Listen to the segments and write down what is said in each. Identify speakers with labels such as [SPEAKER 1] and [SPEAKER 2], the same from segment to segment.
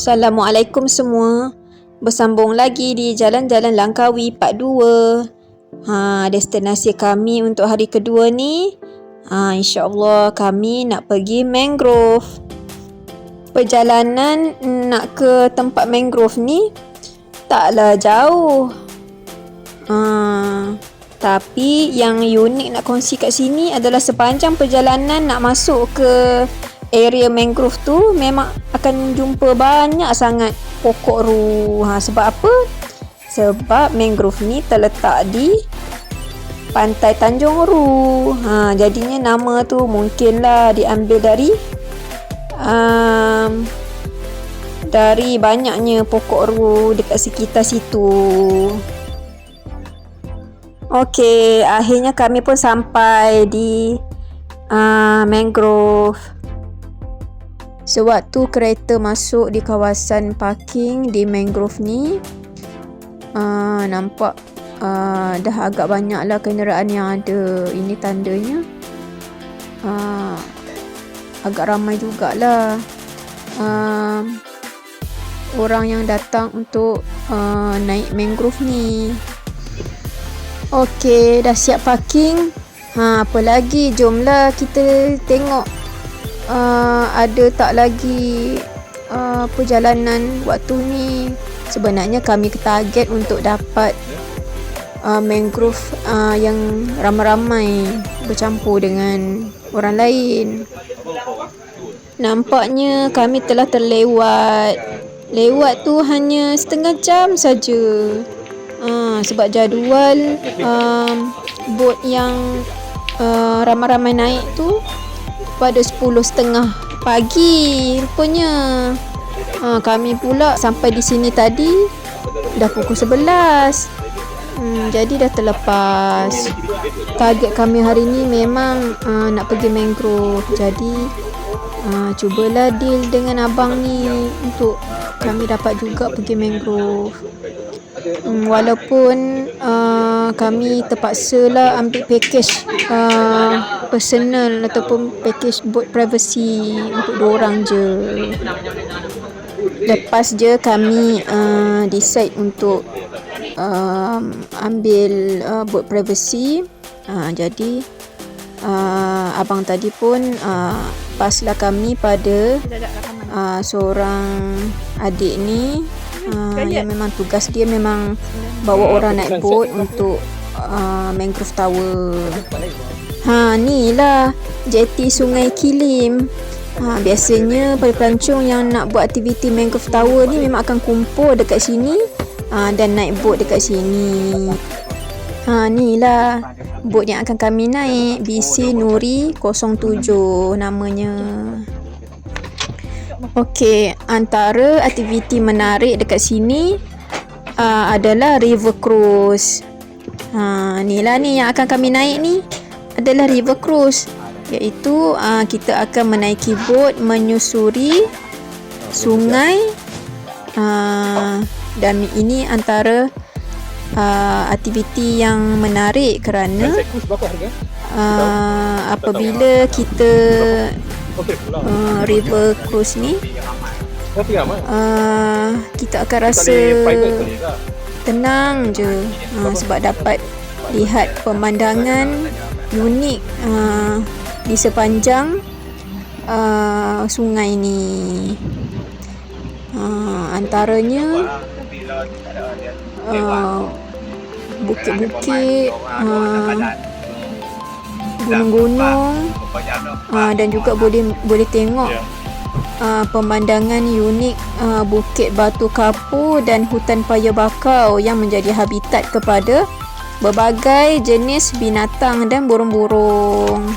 [SPEAKER 1] Assalamualaikum semua. Bersambung lagi di Jalan-Jalan Langkawi Part 2. Destinasi kami untuk hari kedua ni, insya-Allah kami nak pergi mangrove. Perjalanan nak ke tempat mangrove ni taklah jauh. Tapi yang unik nak kongsi kat sini adalah sepanjang perjalanan nak masuk ke area mangrove tu memang akan jumpa banyak sangat pokok ru. Sebab apa? Sebab mangrove ni terletak di pantai Tanjung Ru. Jadinya nama tu mungkinlah diambil dari banyaknya pokok ru dekat sekitar situ. Okey, akhirnya kami pun sampai di mangrove. Sewaktu kereta masuk di kawasan parking di mangrove ni, nampak dah agak banyaklah kenderaan yang ada. Ini tandanya agak ramai jugalah orang yang datang untuk naik mangrove ni. Okey, dah siap parking. Apa lagi? Jomlah kita tengok ada tak lagi perjalanan waktu ni. Sebenarnya kami target untuk dapat mangrove yang ramai-ramai bercampur dengan orang lain. Nampaknya kami telah terlewat. Lewat tu hanya setengah jam saja. Sebab jadual bot yang ramai-ramai naik tu pada 10.30 pagi rupanya. Kami pula sampai di sini tadi dah pukul 11. Jadi dah terlepas. Target kami hari ni memang nak pergi mangrove. Jadi cubalah deal dengan abang ni untuk kami dapat juga pergi mangrove. Walaupun kami terpaksalah ambil package personal ataupun package boat privacy untuk 2 orang je. Lepas je kami decide untuk ambil boat privacy. Jadi abang tadi pun paslah kami pada seorang adik ni yang memang tugas dia memang bawa orang naik boat untuk mangrove tower. Ni lah jeti Sungai Kilim. Biasanya para pelancong yang nak buat aktiviti mangrove tower ni memang akan kumpul dekat sini dan naik boat dekat sini. Ni lah boat yang akan kami naik, BC Nuri 07 namanya. Okey, antara aktiviti menarik dekat sini adalah river cruise. Ni lah ni yang akan kami naik ni adalah river cruise, iaitu kita akan menaiki bot menyusuri sungai, dan ini antara aktiviti yang menarik kerana apabila kita river cruise ni kita akan rasa tenang je sebab dapat lihat pemandangan unik di sepanjang sungai ni. Antaranya bukit-bukit, gunung-gunung, dan juga boleh tengok pemandangan unik Bukit Batu Kapur dan hutan paya bakau yang menjadi habitat kepada berbagai jenis binatang dan burung-burung.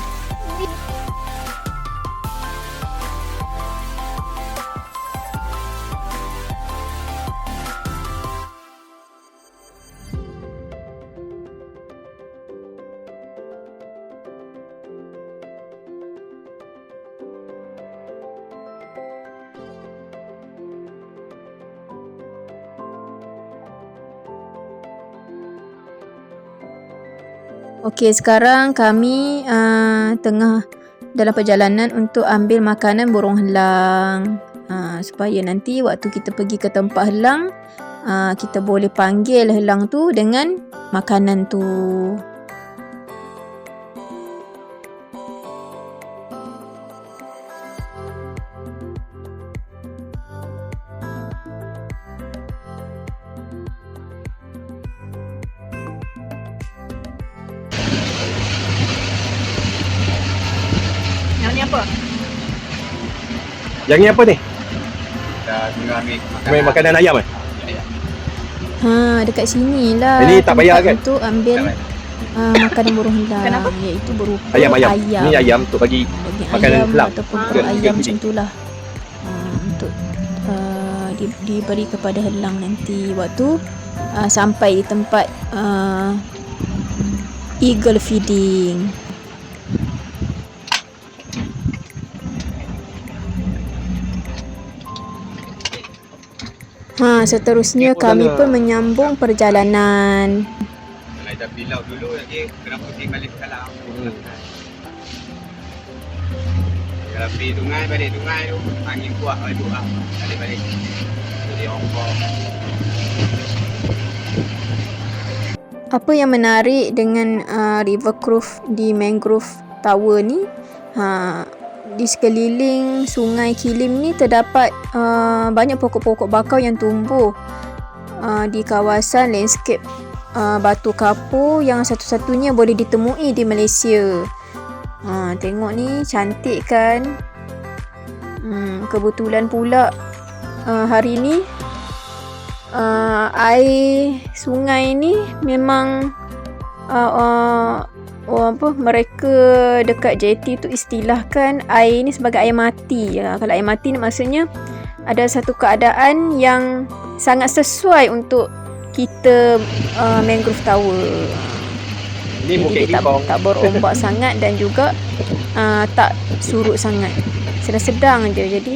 [SPEAKER 1] Okey, sekarang kami tengah dalam perjalanan untuk ambil makanan burung helang. supaya nanti waktu kita pergi ke tempat helang, kita boleh panggil helang tu dengan makanan tu.
[SPEAKER 2] Yang ni apa?
[SPEAKER 3] Yang ni apa ni?
[SPEAKER 4] Dah tengah
[SPEAKER 3] Ambil makanan ayam eh?
[SPEAKER 1] Dekat sini lah.
[SPEAKER 3] Ini tak payah kan?
[SPEAKER 1] Untuk ambil makanan burung helang.
[SPEAKER 2] Kenapa?
[SPEAKER 1] Iaitu berupa
[SPEAKER 3] Ayam. Ni ayam untuk bagi makanan
[SPEAKER 1] ayam
[SPEAKER 3] helang.
[SPEAKER 1] ataupun
[SPEAKER 3] Ke-
[SPEAKER 1] perut
[SPEAKER 3] ke
[SPEAKER 1] ayam
[SPEAKER 3] kucing.
[SPEAKER 1] macam itulah. Untuk diberi kepada helang nanti waktu sampai di tempat eagle feeding. Seterusnya kami pun menyambung perjalanan.
[SPEAKER 4] Kalau dah pilau dulu nanti kena putih balik kalau. Kalau pergi sungai balik sungai tu angin kuat balik tu balik. Jadi ongkos.
[SPEAKER 1] Apa yang menarik dengan River Cove di Mangrove Tower ni, di sekeliling sungai Kilim ni terdapat banyak pokok-pokok bakau yang tumbuh di kawasan landscape batu kapur yang satu-satunya boleh ditemui di Malaysia. Tengok ni, cantik kan? Kebetulan pula hari ni air sungai ni memang mereka dekat JT tu istilahkan air ni sebagai air mati. Kalau air mati ni maksudnya ada satu keadaan yang sangat sesuai untuk kita Mangrove Tower.
[SPEAKER 3] Ni
[SPEAKER 1] Jadi
[SPEAKER 3] Bukit
[SPEAKER 1] dia
[SPEAKER 3] Kikong.
[SPEAKER 1] tak berombak sangat dan juga tak surut sangat. Sedang-sedang je. Jadi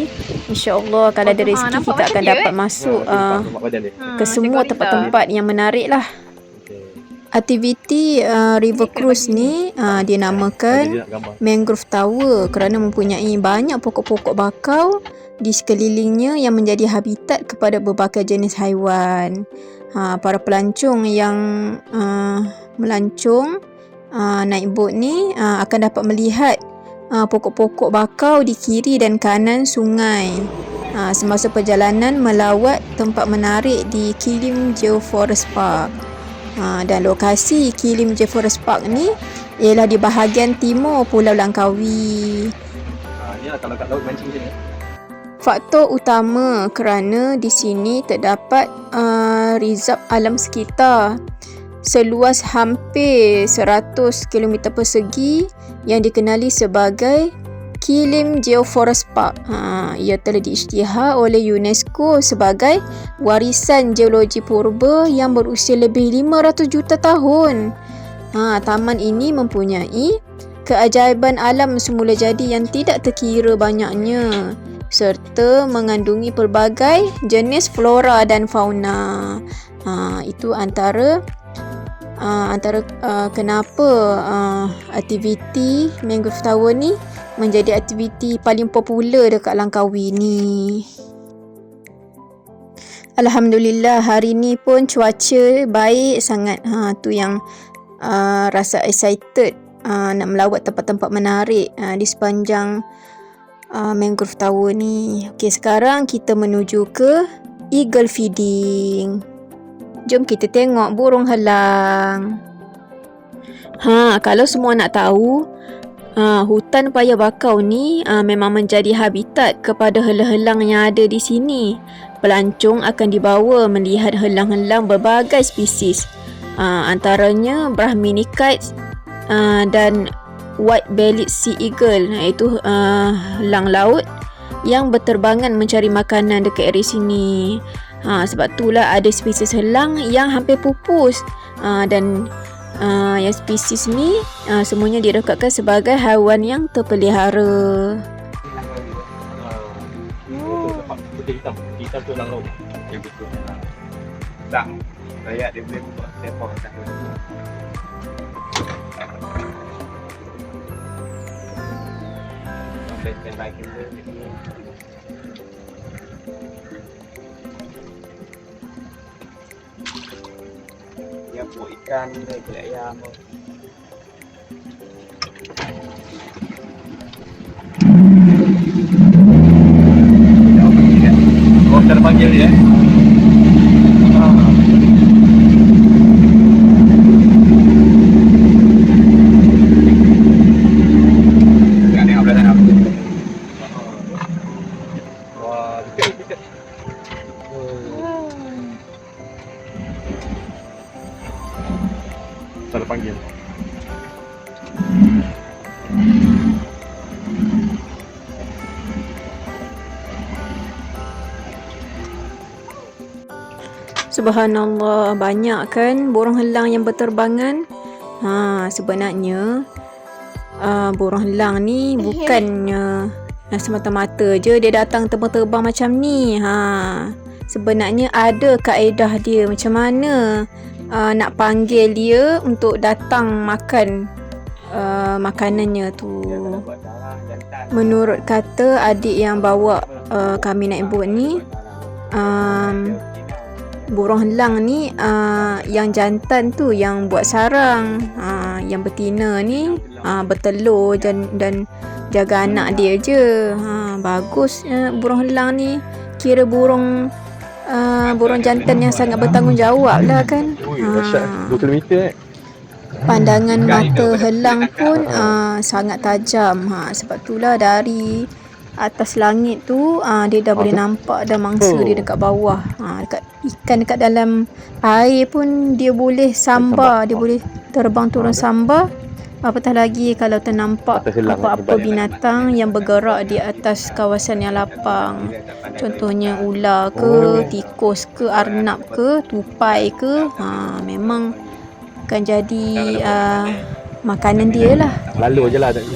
[SPEAKER 1] insya-Allah kalau ada rezeki
[SPEAKER 2] nampak
[SPEAKER 1] kita
[SPEAKER 2] macam
[SPEAKER 1] akan
[SPEAKER 2] dia,
[SPEAKER 1] dapat masuk
[SPEAKER 3] Nampak badan dia.
[SPEAKER 1] ke semua tempat-tempat yang menarik lah. Aktiviti River Cruise ni dinamakan
[SPEAKER 3] Dia nak gambar.
[SPEAKER 1] Mangrove Tower kerana mempunyai banyak pokok-pokok bakau di sekelilingnya yang menjadi habitat kepada berbagai jenis haiwan. Para pelancong yang melancong naik bot ni akan dapat melihat pokok-pokok bakau di kiri dan kanan sungai semasa perjalanan melawat tempat menarik di Kilim Geoforest Park. Dan lokasi Kilim Geoforest Park ni ialah di bahagian timur Pulau Langkawi.
[SPEAKER 3] Ni lah kalau kat laut mancing macam ni.
[SPEAKER 1] Faktor utama kerana di sini terdapat rizab alam sekitar seluas hampir 100 km persegi yang dikenali sebagai Kilim Geoforest Park. Ia telah diisytihar oleh UNESCO sebagai warisan geologi purba yang berusia lebih 500 juta tahun. Taman ini mempunyai keajaiban alam semula jadi yang tidak terkira banyaknya serta mengandungi pelbagai jenis flora dan fauna. Itu antara kenapa aktiviti Mangrove Tower ni menjadi aktiviti paling popular dekat Langkawi ni. Alhamdulillah hari ni pun cuaca baik sangat. Tu yang rasa excited nak melawat tempat-tempat menarik di sepanjang Mangrove Tower ni. Okey, sekarang kita menuju ke eagle feeding. Jom kita tengok burung helang. Kalau semua nak tahu, hutan paya bakau ni memang menjadi habitat kepada helang-helang yang ada di sini. Pelancong akan dibawa melihat helang-helang berbagai spesies. Antaranya Brahminy kites dan white-bellied sea eagle, iaitu helang laut yang berterbangan mencari makanan dekat area sini. Sebab itulah ada spesies helang yang hampir pupus dan yang spesies ni semuanya direkodkan sebagai haiwan yang terpelihara.
[SPEAKER 3] Putih hitam tu lang laut.
[SPEAKER 4] Ya betul. Tak. Saya dia boleh buat telefon satu. Sampai baik buat ikan, kulit ayam.
[SPEAKER 3] Oh, cara panggil dia.
[SPEAKER 4] Tengok tengok belah sana.
[SPEAKER 3] Wah, dekat. Cara panggil.
[SPEAKER 1] Subhanallah, banyak kan burung helang yang berterbangan. Sebenarnya burung helang ni bukannya semata-mata je dia datang terbang-terbang macam ni. Sebenarnya ada kaedah dia macam mana nak panggil dia untuk datang makan makanannya tu. Menurut kata adik yang bawa kami naik bot ni, burung helang ni yang jantan tu yang buat sarang, yang betina ni bertelur dan jaga anak dia je. Bagus burung helang ni, kira burung jantan yang sangat bertanggungjawab lah kan.
[SPEAKER 3] Dahsyat. 2 kilometer
[SPEAKER 1] Pandangan mata helang pun sangat tajam. Sebab itulah dari atas langit tu dia dah boleh nampak dah mangsa dia dekat bawah. Dekat ikan dekat dalam air pun dia boleh sambar, dia boleh terbang turun sambar. Apatah lagi kalau ternampak apa-apa binatang yang bergerak di atas kawasan yang lapang. Contohnya ular ke, tikus ke, arnab ke, tupai ke, memang akan jadi makanan dia lah.
[SPEAKER 3] Lalu je lah tadi.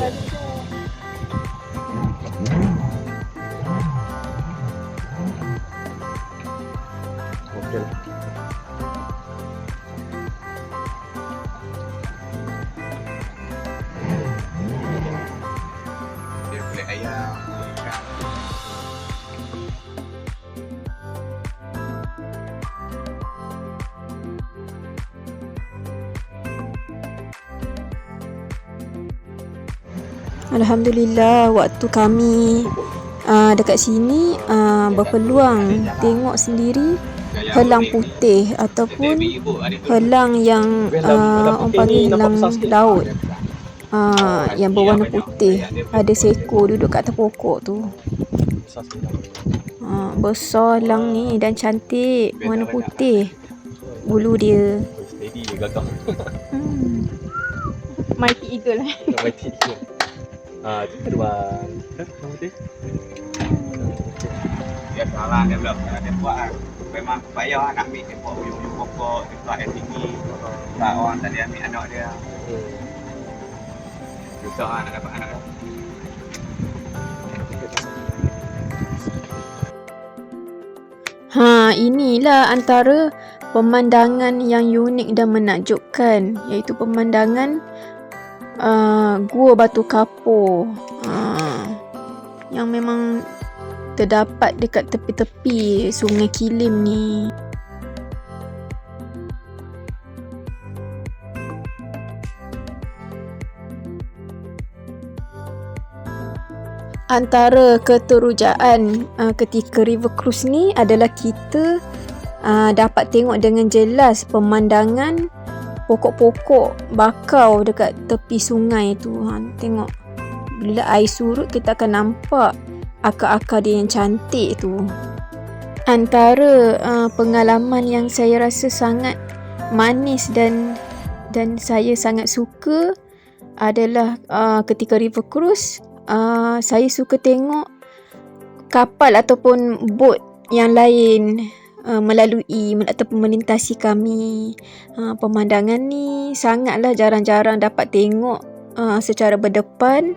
[SPEAKER 3] Okey.
[SPEAKER 4] Dia kulit ayam, ikan.
[SPEAKER 1] Alhamdulillah, waktu kami dekat sini berpeluang tengok sendiri helang putih ataupun helang yang orang panggil helang laut, yang berwarna putih. Ada seekor duduk kat atas pokok tu. Besar helang ni dan cantik, warna putih bulu dia.
[SPEAKER 3] Steady je gagah.
[SPEAKER 2] Mighty Eagle.
[SPEAKER 3] Mighty dia. Itu terbang. Nama dia?
[SPEAKER 4] Dia salah dia belum dia buat kan. Memang payah nak ambil dia buat ujung-ujung pokok, dia buat yang tinggi. Tak orang tadi ambil anak dia. Susah nak dapat anak dia.
[SPEAKER 1] Inilah antara pemandangan yang unik dan menakjubkan, iaitu pemandangan Gua Batu Kapur yang memang terdapat dekat tepi-tepi Sungai Kilim ni. Antara keterujaan ketika river cruise ni adalah kita dapat tengok dengan jelas pemandangan pokok-pokok bakau dekat tepi sungai tu. Tengok bila air surut kita akan nampak akar-akar dia yang cantik tu. Antara pengalaman yang saya rasa sangat manis dan saya sangat suka adalah ketika river cruise, saya suka tengok kapal ataupun bot yang lain melalui ataupun melintasi kami. Pemandangan ni sangatlah jarang-jarang dapat tengok secara berdepan.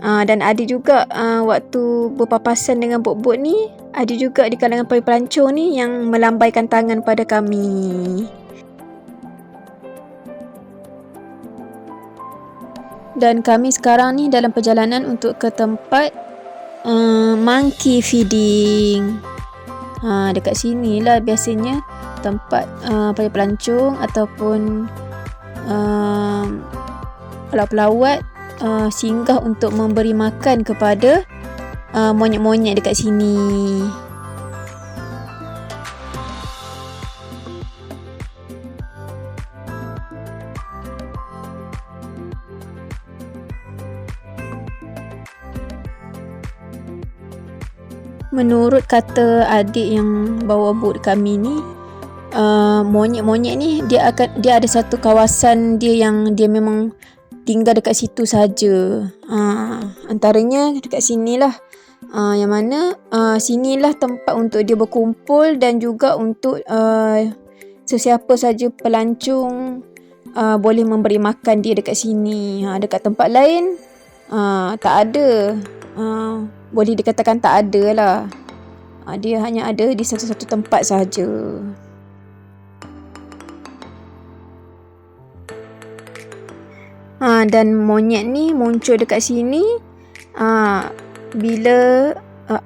[SPEAKER 1] Dan ada juga waktu berpapasan dengan bot-bot ni, ada juga di kalangan pelancong ni yang melambaikan tangan pada kami. Dan kami sekarang ni dalam perjalanan untuk ke tempat monkey feeding. Dekat sini lah biasanya tempat pada pelancong ataupun pelawat-pelawat singgah untuk memberi makan kepada monyet-monyet dekat sini. Menurut kata adik yang bawa bot kami ni, monyet-monyet ni dia ada satu kawasan dia yang dia memang tinggal dekat situ saja. Antaranya dekat sinilah, yang mana sinilah tempat untuk dia berkumpul dan juga untuk sesiapa saja pelancong boleh memberi makan dia dekat sini. Dekat tempat lain tak ada. Boleh dikatakan tak ada lah. Dia hanya ada di satu-satu tempat saja. Dan monyet ni muncul dekat sini bila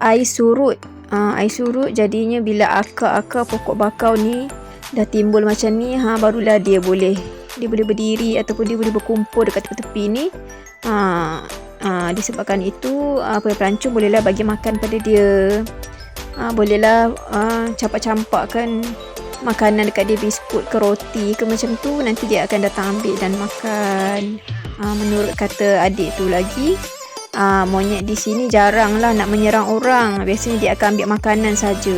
[SPEAKER 1] air surut. Air surut jadinya bila akar-akar pokok bakau ni dah timbul macam ni, barulah dia boleh berdiri ataupun dia boleh berkumpul dekat tepi-tepi ni. Disebabkan itu pelancong bolehlah bagi makan pada dia. Bolehlah campak-campakkan makanan dekat dia, biskut ke roti ke macam tu, nanti dia akan datang ambil dan makan. Menurut kata adik tu lagi, monyet di sini jaranglah nak menyerang orang. Biasanya dia akan ambil makanan saja.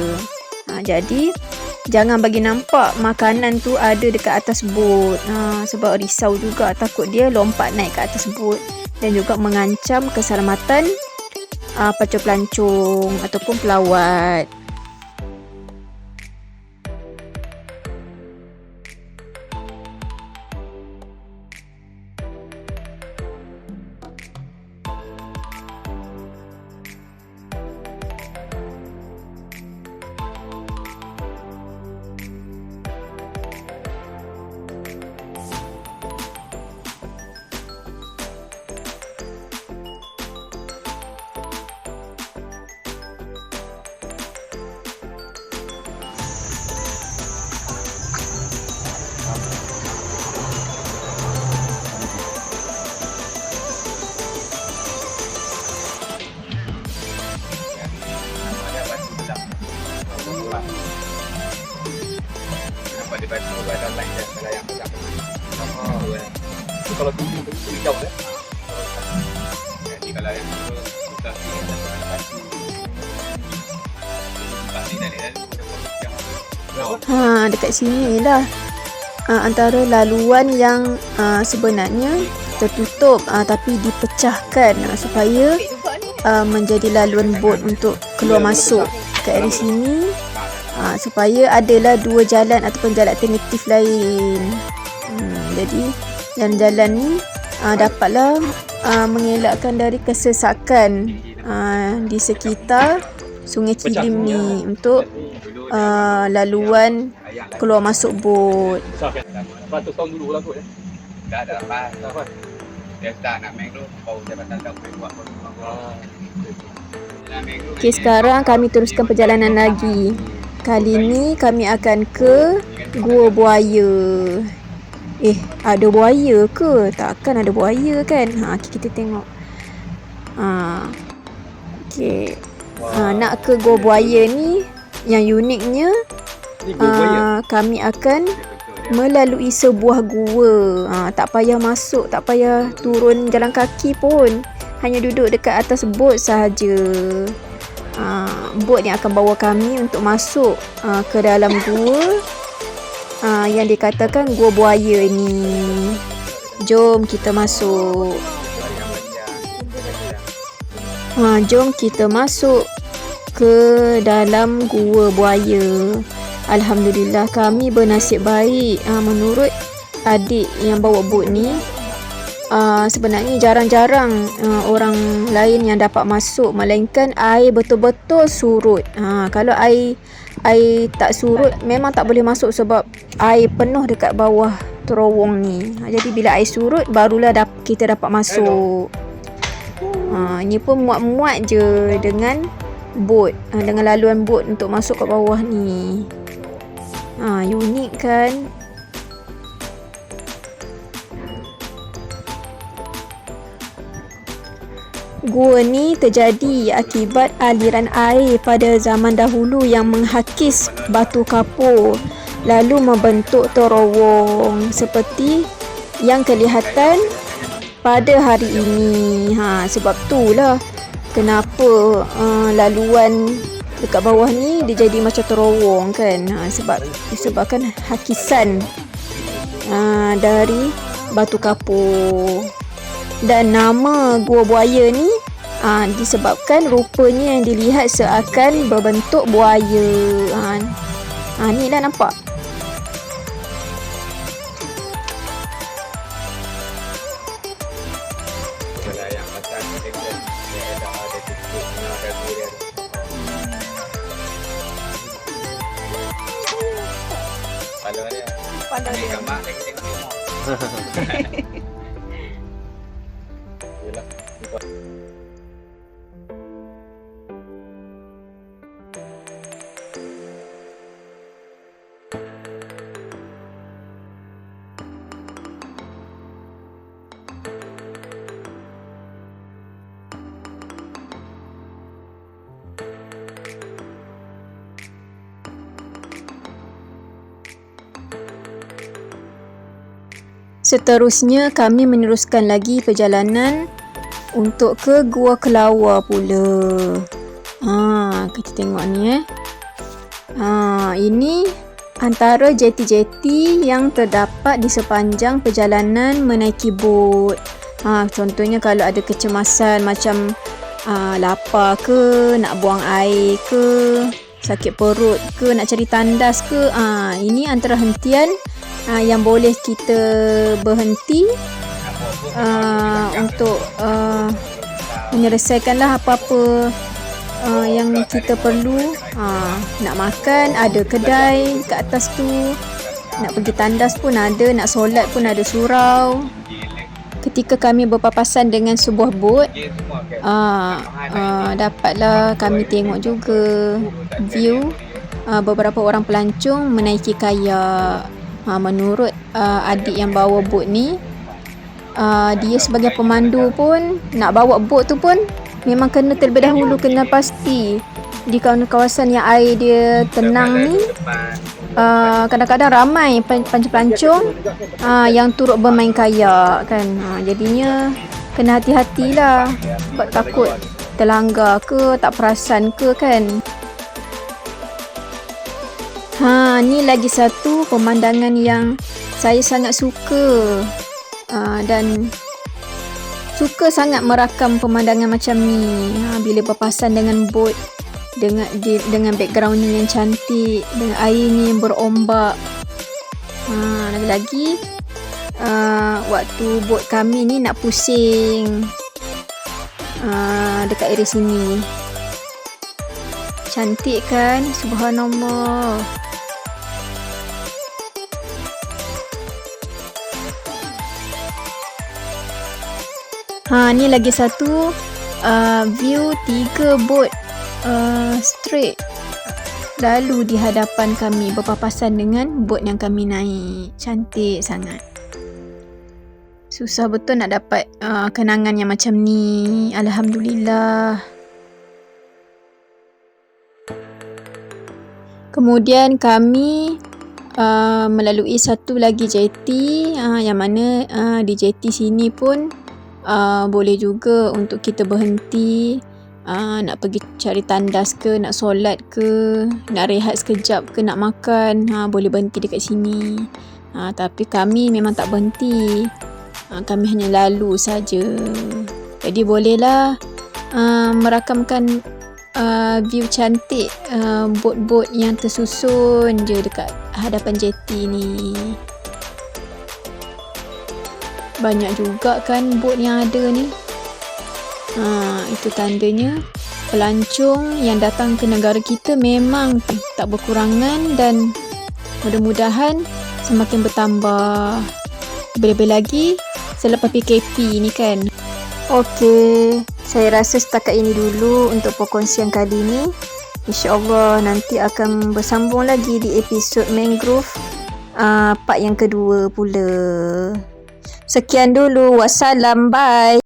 [SPEAKER 1] Jadi jangan bagi nampak makanan tu ada dekat atas bot. Sebab risau juga, takut dia lompat naik ke atas bot dan juga mengancam keselamatan pelancong ataupun pelawat.
[SPEAKER 4] Nampak dia batu badan lain dan kalau yang besar.
[SPEAKER 3] Itu kalau tumbuh tu hijau kan?
[SPEAKER 4] Jadi kalau yang tu buka ni ada batu. Buka ni dari
[SPEAKER 1] Dekat sini lah antara laluan yang sebenarnya tertutup tapi dipecahkan supaya menjadi laluan bot untuk keluar masuk ke area sini, supaya adalah dua jalan ataupun jalan alternatif lain. Jadi jalan-jalan ni dapatlah mengelakkan dari kesesakan di sekitar Sungai Cilim ni untuk laluan keluar masuk bot.
[SPEAKER 3] 100 tahun dulu lah kot ya.
[SPEAKER 4] dah ada apa. Dia start nak main dulu, bau jabatan tak boleh buat pun.
[SPEAKER 1] Okey, sekarang kami teruskan perjalanan lagi. Kali ni kami akan ke Gua Buaya. Ada buaya ke? Takkan ada buaya kan? Kita tengok. Okey. Nak ke Gua Buaya ni, yang uniknya kami akan melalui sebuah gua. Tak payah masuk, tak payah turun jalan kaki pun. Hanya duduk dekat atas bot sahaja. Bot yang akan bawa kami untuk masuk ke dalam gua yang dikatakan Gua Buaya ni. Jom kita masuk. Jom kita masuk ke dalam Gua Buaya. Alhamdulillah kami bernasib baik. Menurut adik yang bawa bot ni, sebenarnya jarang-jarang orang lain yang dapat masuk, melainkan air betul-betul surut. Kalau air tak surut memang tak boleh masuk sebab air penuh dekat bawah terowong ni. Jadi bila air surut barulah kita dapat masuk. Ini pun muat-muat je dengan bot, dengan laluan bot untuk masuk ke bawah ni. Unik kan? Gua ni terjadi akibat aliran air pada zaman dahulu yang menghakis batu kapur lalu membentuk terowong seperti yang kelihatan pada hari ini. Sebab itulah kenapa laluan dekat bawah ni dia jadi macam terowong kan. Disebabkan hakisan dari batu kapur. Dan nama Gua Buaya ni disebabkan rupanya yang dilihat seakan berbentuk buaya. Ni dah nampak.
[SPEAKER 4] Ada yang macam dia ada tutupnya, ada durian. Kalau ada
[SPEAKER 2] Pandang
[SPEAKER 4] ni
[SPEAKER 2] dia.
[SPEAKER 4] gambar tengok.
[SPEAKER 3] Yalah.
[SPEAKER 1] Seterusnya kami meneruskan lagi perjalanan untuk ke Gua Kelawar pula. Kita tengok ni ini antara jeti-jeti yang terdapat di sepanjang perjalanan menaiki bot. Contohnya kalau ada kecemasan macam lapar ke, nak buang air ke, sakit perut ke, nak cari tandas ke, ini antara hentian yang boleh kita berhenti untuk menyelesaikanlah apa-apa yang kita perlu. Nak makan ada kedai kat atas tu, nak pergi tandas pun ada, nak solat pun ada surau. Ketika kami berpapasan dengan sebuah bot, dapatlah kami tengok juga view beberapa orang pelancong menaiki kayak. Menurut adik yang bawa bot ni, dia sebagai pemandu pun nak bawa bot tu pun memang kena terlebih dahulu, kena pasti di kawasan yang air dia tenang ni. Kadang-kadang ramai pelancong yang turut bermain kayak kan. Jadinya kena hati-hatilah sebab takut terlanggar ke, tak perasan ke kan. Ni lagi satu pemandangan yang saya sangat suka, dan suka sangat merakam pemandangan macam ni. Bila berpapasan dengan bot dengan background ni yang cantik, dengan air ni yang berombak. Lagi-lagi waktu bot kami ni nak pusing dekat area sini. Cantik kan? Subhanallah. Ni lagi satu view 3 bot straight lalu di hadapan kami berpapasan dengan bot yang kami naik. Cantik sangat. Susah betul nak dapat kenangan yang macam ni. Alhamdulillah. Kemudian kami melalui satu lagi jeti, yang mana di jeti sini pun boleh juga untuk kita berhenti, nak pergi cari tandas ke, nak solat ke, nak rehat sekejap ke, nak makan, boleh berhenti dekat sini. Tapi kami memang tak berhenti, kami hanya lalu saja. Jadi bolehlah merakamkan view cantik bot-bot yang tersusun je dekat hadapan jeti ni. Banyak juga kan bot yang ada ni. Itu tandanya pelancong yang datang ke negara kita memang tak berkurangan dan mudah-mudahan semakin bertambah. Lebih-lebih lagi selepas PKP ni kan. Okey, saya rasa setakat ini dulu untuk perkongsian kali ni. InsyaAllah nanti akan bersambung lagi di episod mangrove part yang kedua pula. Sekian dulu. Wassalam. Bye.